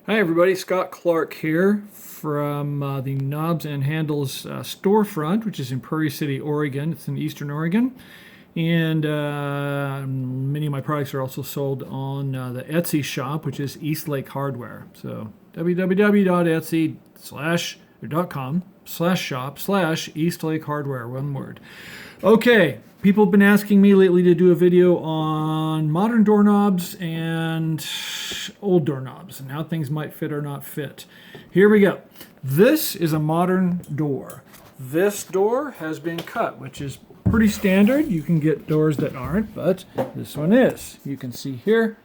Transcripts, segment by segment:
Hi everybody, Scott Clark here from the Knobs and Handles storefront, which is in Prairie City, Oregon. It's in Eastern Oregon. And many of my products are also sold on the Etsy shop, which is Eastlake Hardware. So www.etsy.com/shop/Eastlake Hardware, one word. Okay, people have been asking me lately to do a video on modern doorknobs and old doorknobs and how things might fit or not fit. Here we go. This is a modern door. This door has been cut, which is pretty standard. You can get doors that aren't, but this one is. You can see here,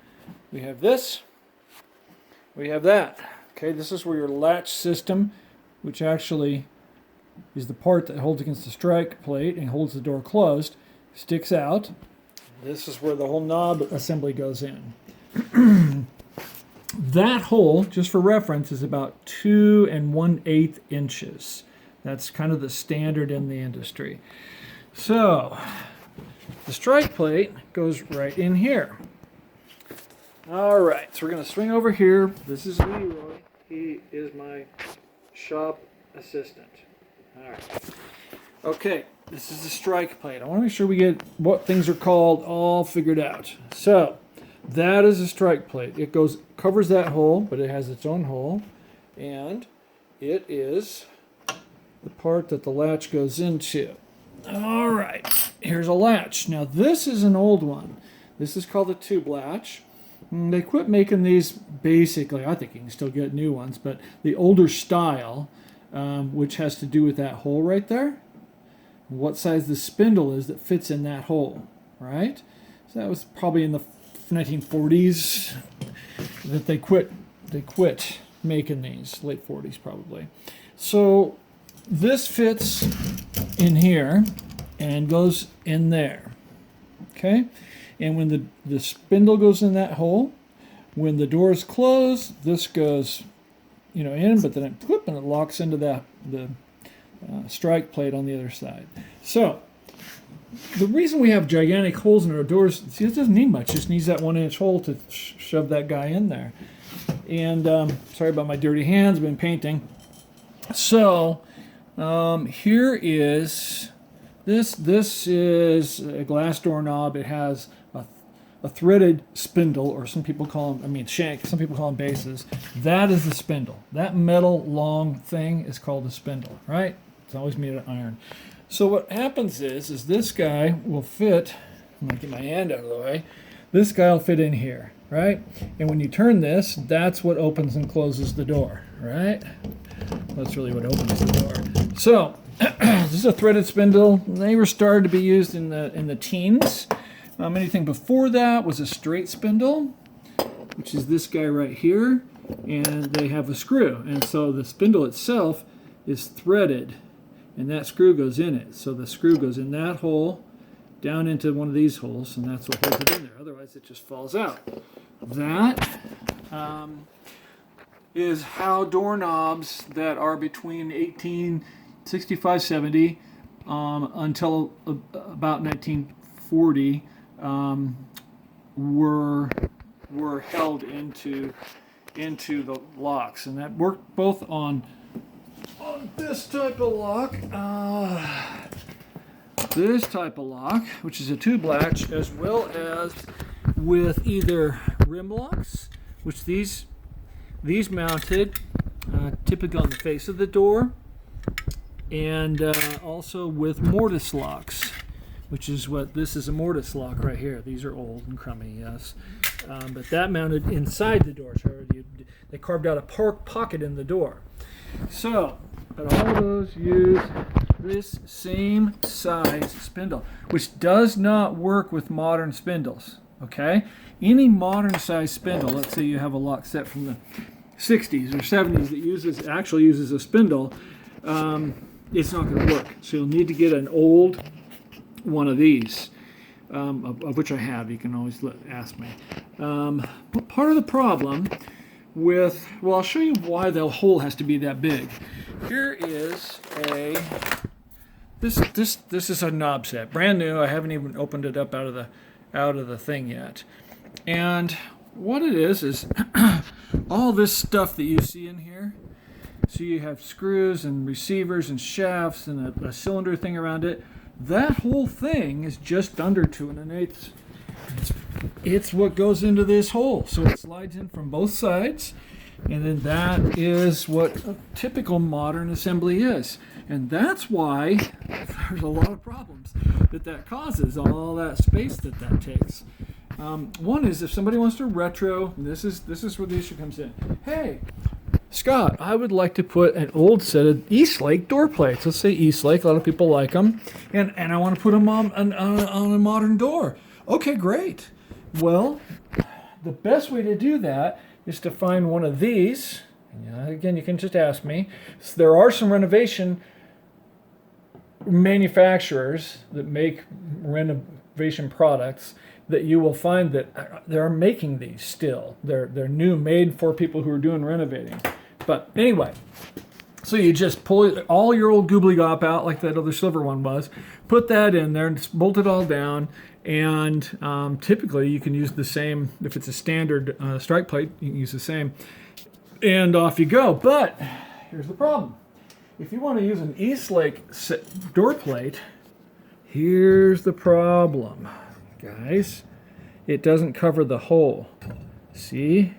we have this, we have that. Okay, this is where your latch system, which actually is the part that holds against the strike plate and holds the door closed, sticks out. This is where the whole knob assembly goes in. That hole, just for reference, is about 2 1/8 inches. That's kind of the standard in the industry. So the strike plate goes right in here. All right, so we're going to swing over here. This is Leroy. He is my shop assistant. All right. Okay, this is the strike plate. I want to make sure we get what things are called all figured out. So that is a strike plate. It covers that hole, but it has its own hole, and it is the part that the latch goes into. All right, here's a latch. Now this is an old one. This is called a tube latch. They quit making these basically. I think you can still get new ones, but the older style, which has to do with that hole right there. What size the spindle is that fits in that hole, right? So that was probably in the 1940s that they quit making these, late 40s probably. So this fits in here and goes in there, okay? And when the spindle goes in that hole, when the door is closed, this goes in, but then it locks into the strike plate on the other side. So the reason we have gigantic holes in our doors, see, it doesn't need much. It just needs that 1-inch hole to shove that guy in there. And sorry about my dirty hands. I've been painting. So here is this. This is a glass doorknob. It has a threaded spindle, or some people call them, shank. Some people call them bases. That is the spindle. That metal long thing is called a spindle, right? It's always made of iron. So what happens is this guy will fit. I'm gonna get my hand out of the way. This guy will fit in here, right? And when you turn this, that's what opens and closes the door, right? That's really what opens the door. So this is a threaded spindle. They were started to be used in the teens. Anything before that was a straight spindle, which is this guy right here, and they have a screw. And so the spindle itself is threaded, and that screw goes in it. So the screw goes in that hole, down into one of these holes, and that's what holds it in there. Otherwise, it just falls out. That is how doorknobs that are between 1865-70 until about 1940 were held into the locks, and that worked both on this type of lock, which is a tube latch, as well as with either rim locks, which these mounted typically on the face of the door, and also with mortise locks, which is what this is, a mortise lock right here. These are old and crummy, yes. But that mounted inside the door. So they carved out a pocket in the door. So, but all of those use this same size spindle, which does not work with modern spindles, okay? Any modern size spindle, let's say you have a lock set from the 60s or 70s that actually uses a spindle, it's not going to work. So you'll need to get an old one of these, of which I have. You can always ask me. But part of the problem with, well, I'll show you why the hole has to be that big. Here is this is a knob set, brand new. I haven't even opened it up out of the thing yet. And what it is all this stuff that you see in here. So you have screws and receivers and shafts and a cylinder thing around it. That whole thing is just under 2 1/8. It's what goes into this hole. So it slides in from both sides. And then that is what a typical modern assembly is. And that's why there's a lot of problems that causes, all that space that takes. One is if somebody wants to retro, this is where the issue comes in. Hey, Scott, I would like to put an old set of Eastlake door plates. Let's say Eastlake, a lot of people like them, and I want to put them on a modern door. Okay, great. Well, the best way to do that is to find one of these. Again, you can just ask me. So there are some renovation manufacturers that make renovation products that you will find that they're making these still. They're new, made for people who are doing renovating. But anyway, so you just pull all your old goobly gop out like that other silver one was, put that in there and just bolt it all down. And typically you can use the same, if it's a standard strike plate, you can use the same. And off you go. But here's the problem. If you want to use an Eastlake door plate, here's the problem, guys. It doesn't cover the hole. See?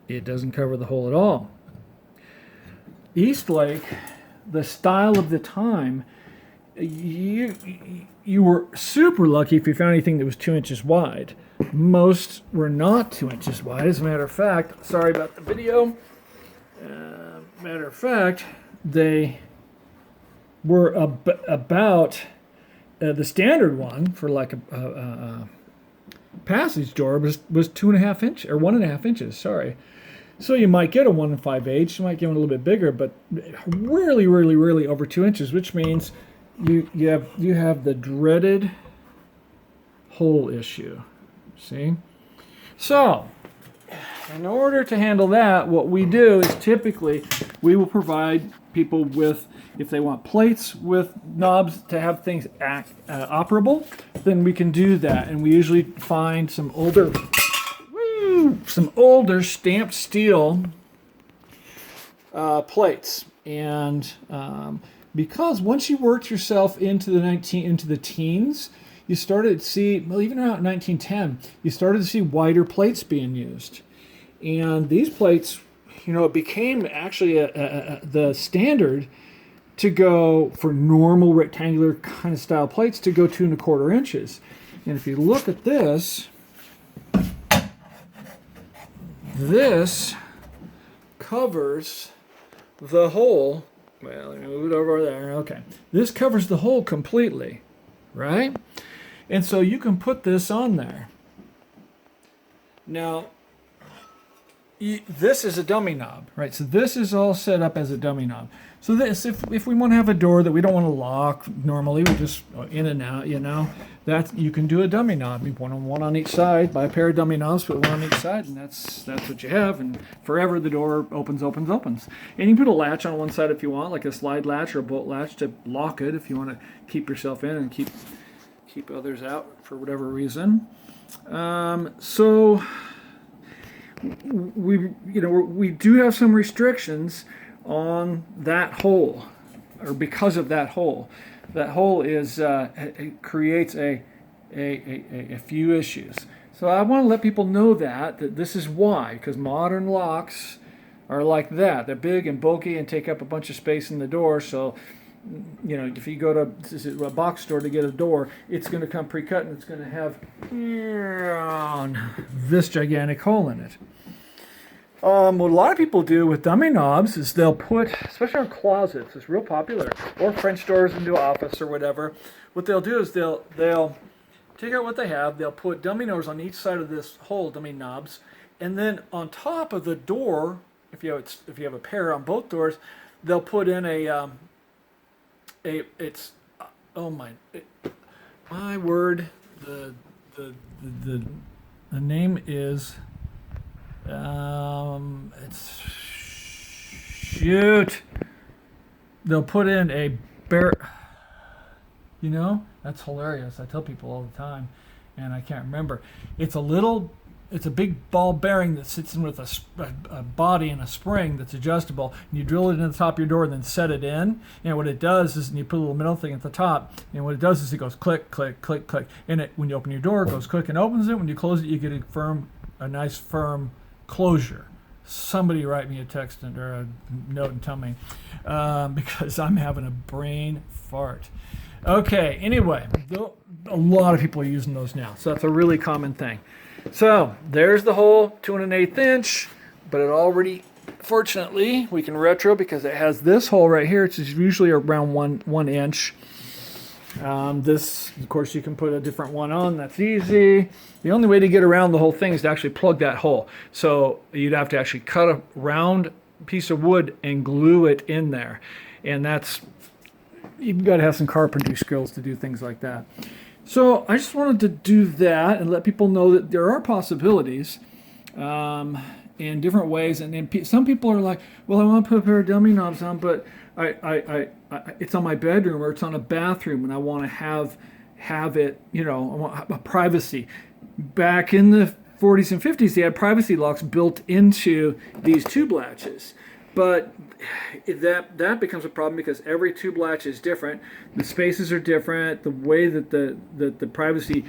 It doesn't cover the hole at all. Eastlake, the style of the time, you were super lucky if you found anything that was 2 inches wide. Most were not 2 inches wide. As a matter of fact, sorry about the video. Matter of fact, they were about the standard one for like a passage door was 2.5 inches or 1.5 inches. Sorry. So you might get a 1 5/8. You might get one a little bit bigger, but rarely over 2 inches, which means you have the dreaded hole issue. See? So, in order to handle that, what we do is typically we will provide people with, if they want plates with knobs to have things operable, then we can do that. And we usually find some older stamped steel plates. And because once you worked yourself into the teens, you started to see, well, even around 1910, you started to see wider plates being used. And these plates, it became actually the standard to go for normal rectangular kind of style plates to go 2 1/4 inches. And if you look at this covers the hole. Well, let me move it over there. Okay. This covers the hole completely, right? And so you can put this on there. Now, this is a dummy knob, right? So this is all set up as a dummy knob. So this, if we want to have a door that we don't want to lock normally, we just in and out, that you can do a dummy knob. You want one on each side, buy a pair of dummy knobs, put one on each side, and that's what you have. And forever the door opens. And you can put a latch on one side if you want, like a slide latch or a bolt latch to lock it if you want to keep yourself in and keep others out for whatever reason. So we do have some restrictions on that hole, or because of that hole. That hole is it creates a few issues. So I want to let people know that this is why, because modern locks are like that. They're big and bulky and take up a bunch of space in the door. So if you go to a box store to get a door, it's going to come pre-cut and it's going to have this gigantic hole in it. What a lot of people do with dummy knobs is they'll put, especially on closets, it's real popular, or French doors into an office or whatever. What they'll do is they'll take out what they have, they'll put dummy knobs on each side of this hole, dummy knobs, and then on top of the door, if you have a pair on both doors, they'll put in my word, the name is they'll put in a that's hilarious. I tell people all the time. and I can't remember. It's a big ball bearing that sits in with a body and a spring that's adjustable. And you drill it in the top of your door and then set it in. And what it does is, and you put a little metal thing at the top, and what it does is it goes click, click, click, click. And it, when you open your door, it goes click and opens it. When you close it, you get a nice firm closure. Somebody write me a text or a note and tell me, because I'm having a brain fart. Okay, anyway, a lot of people are using those now, so that's a really common thing. So there's the hole, 2 1/8 inch, but it already, fortunately, we can retro because it has this hole right here, which is usually around one inch. This, of course, you can put a different one on. That's easy. The only way to get around the whole thing is to actually plug that hole. So you'd have to actually cut a round piece of wood and glue it in there. And that's, you've got to have some carpentry skills to do things like that. So I just wanted to do that and let people know that there are possibilities in different ways. And then some people are like, well, I want to put a pair of dummy knobs on, but it's on my bedroom or it's on a bathroom, and I want to have it, I want a privacy. Back in the 40s and 50s, they had privacy locks built into these tube latches. But that becomes a problem because every tube latch is different. The spaces are different. The way that the privacy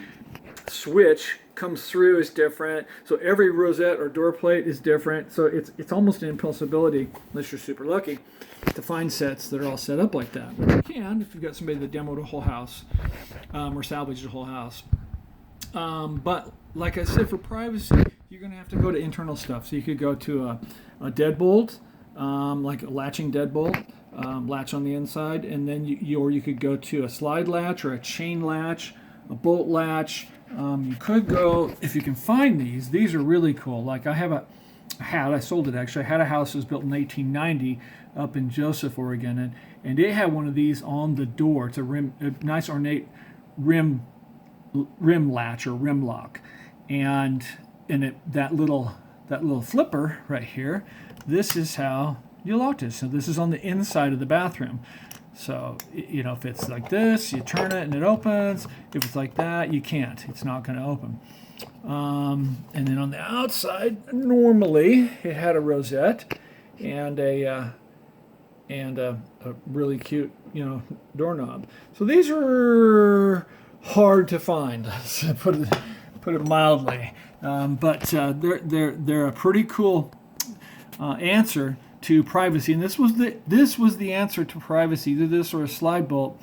switch comes through is different. So every rosette or door plate is different. So it's almost an impossibility, unless you're super lucky, to find sets that are all set up like that. But you can if you've got somebody that demoed a whole house or salvaged a whole house. But like I said, for privacy, you're going to have to go to internal stuff. So you could go to a deadbolt. Like a latching deadbolt, latch on the inside, and then you could go to a slide latch or a chain latch, a bolt latch. You could go, if you can find these are really cool. Like I sold it actually. I had a house that was built in 1890 up in Joseph, Oregon, and it had one of these on the door. It's a nice ornate rim latch or rim lock, and that little flipper right here. This is how you lock it. So this is on the inside of the bathroom. So, if it's like this, you turn it and it opens. If it's like that, you can't. It's not going to open. And then on the outside, normally it had a rosette and a really cute, doorknob. So these are hard to find. To put it mildly. But they're a pretty cool answer to privacy, and this was the answer to privacy, either this or a slide bolt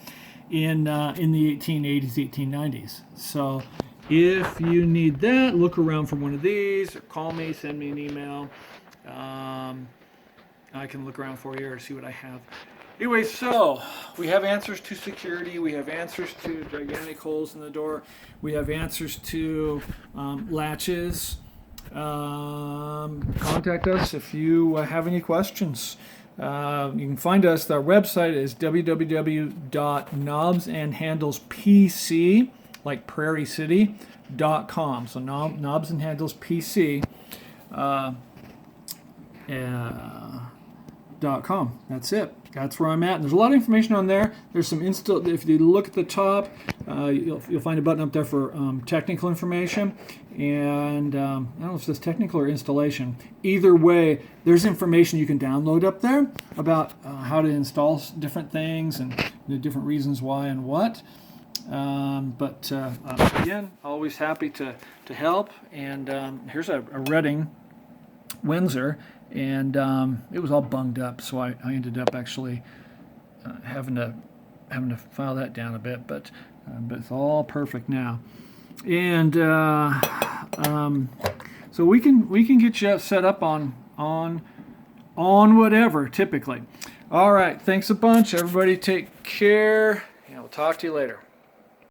in the 1880s, 1890s. So if you need that, look around for one of these, or call me, send me an email. I can look around for you or see what I have. Anyway, so we have answers to security, we have answers to gigantic holes in the door, we have answers to latches. Contact us if you have any questions. You can find us. Our website is www.knobsandhandlespc, like Prairie City.com. So knobs and handles PC. .com. That's it. That's where I'm at. And there's a lot of information on there. There's some if you look at the top, you'll find a button up there for technical information. And I don't know if it says technical or installation. Either way, there's information you can download up there about how to install different things and the different reasons why and what. But again, always happy to help. And here's a Redding Windsor. And it was all bunged up, so I ended up actually having to file that down a bit, but it's all perfect now. And so we can get you set up on whatever typically. All right, thanks a bunch, everybody. Take care, and we'll talk to you later.